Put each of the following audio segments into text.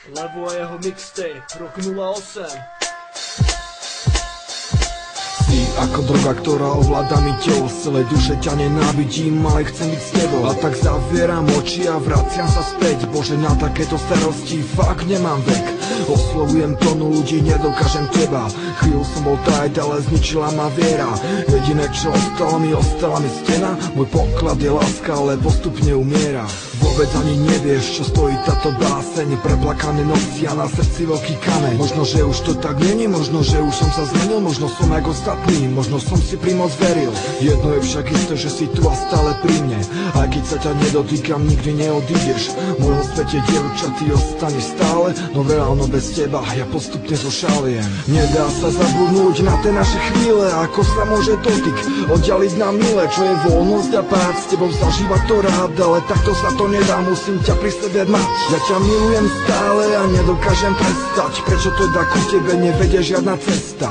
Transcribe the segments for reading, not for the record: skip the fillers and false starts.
Levo a jeho mixtape, rok 08. Si ako droga, ktorá ovláda mi telo. Z celej duše ťa nenávidím, ale chcem byť s tebou. A tak zavieram oči a vraciam sa späť. Bože, na takéto starosti fakt nemám vek. Oslovujem tonu ľudí, nedokážem teba. Chvíľu som bol tajt, ale zničila ma viera. Jediné čo ostalo mi stena. Môj poklad je láska, ale postupne umiera. Vôbec ani nevieš, čo stojí táto báseň. Preplakané noci a na srdci veľký kameň. Možno, že už to tak není, možno, že už som sa zmenil. Možno som jak ostatný, možno som si primoc veril. Jedno je však isté, že si tu a stále pri mne. Aj keď sa ťa nedotýkam, nikdy neodídeš. V mojom svete dievča, ty ostaneš stále. No reálno bez teba ja postupne zošaliem. Nedá sa zabudnúť na tie naše chvíle. Ako sa môže dotyk oddialiť na mile. Čo je voľnosť a pád, s tebou zažívať to rád. Ale takto sa to nedá, musím ťa pri sebe mať. Ja ťa milujem stále a nedokážem prestať. Prečo teda ku tebe nevedie žiadna cesta?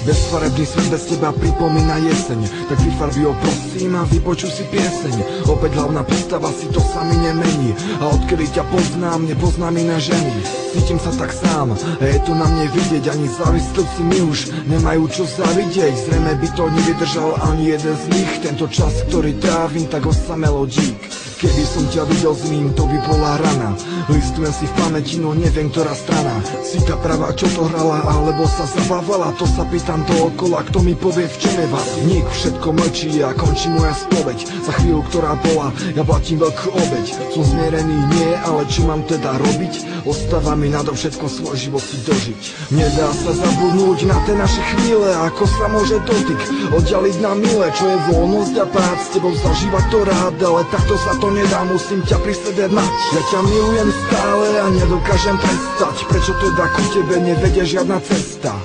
Bezfarebný svet bez teba pripomína jeseň. Tak vyfarbi ho prosím a vypočuj si pieseň. Opäť hlavná postava, si to sa mi nemení. A odkedy ťa poznám, nepoznám iné ženy. Cítim sa tak sám a je to na mne vidieť. Ani závislivci mi už nemajú čo zavidieť. Zrejme by to nevydržal ani jeden z nich. Tento čas, ktorý trávim, tak osamelo dík. Keby som ťa videl s ním, to by bola rana. Listujem si v pamäti, no neviem, ktorá strana. Si tá pravá, čo to hrala, alebo sa zabávala. To sa pýtam dookola, kto mi povie, v čom je vás. Nik, všetko mlčí a končí moja spoveď. Za chvíľu, ktorá bola, ja platím veľkú obeť. Som zmierený, nie, ale čo mám teda robiť? Ostáva mi nadovšetko svoj život si dožiť. Nedá sa zabudnúť na tie naše chvíle. Ako sa môže dotyk oddialiť na mile. Čo je voľnosť a pád, s tebou zažívať to rád. Ale takto sa to nedá, musím ťa pri sebe mať. Ja ťa milujem stále a nedokážem prestať. Prečo teda ku tebe nevedie žiadna cesta?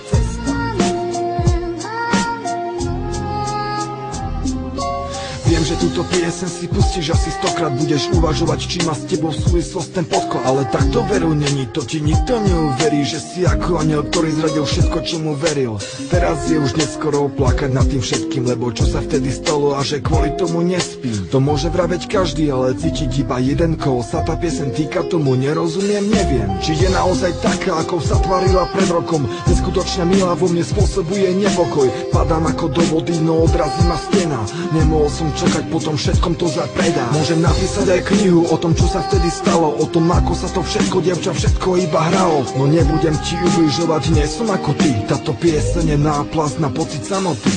Viem, že túto piesen si pustíš asi 100-krát. Budeš uvažovať, či má s tebou súvislosť ten podklad. Ale takto veru není, to ti nikto neuverí. Že si ako aniel, ktorý zradil všetko, čomu veril. Teraz je už neskoro plakať nad tým všetkým. Lebo čo sa vtedy stalo a že kvôli tomu nespím. To môže vraveť každý, ale cítiť iba jeden. Koho sa tá piesen týka, tomu nerozumiem, neviem. Či je naozaj taká, ako sa tvarila pred rokom. Neskutočne milá vo mne spôsobuje nepokoj. Padám ako do vody, no odrazí ma stena. Nemohol som čakať, po tom všetkom to zapredá. Môžem napísať aj knihu o tom, čo sa vtedy stalo. O tom, ako sa to všetko, dievča, všetko iba hralo. No nebudem ti ubližovať, nie som ako ty. Táto pieseň je náplast na pocit samoty.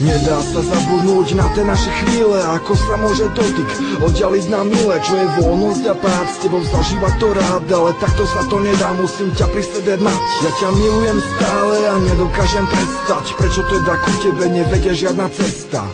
Nedá sa zabudnúť na tie naše chvíle. Ako sa môže dotyk oddialiť na mile. Čo je voľnosť a pád, s tebou zažívať to rád. Ale takto sa to nedá, musím ťa pri sebe mať. Ja ťa milujem stále a nedokážem prestať. Prečo teda ku tebe nevedie žiadna cesta?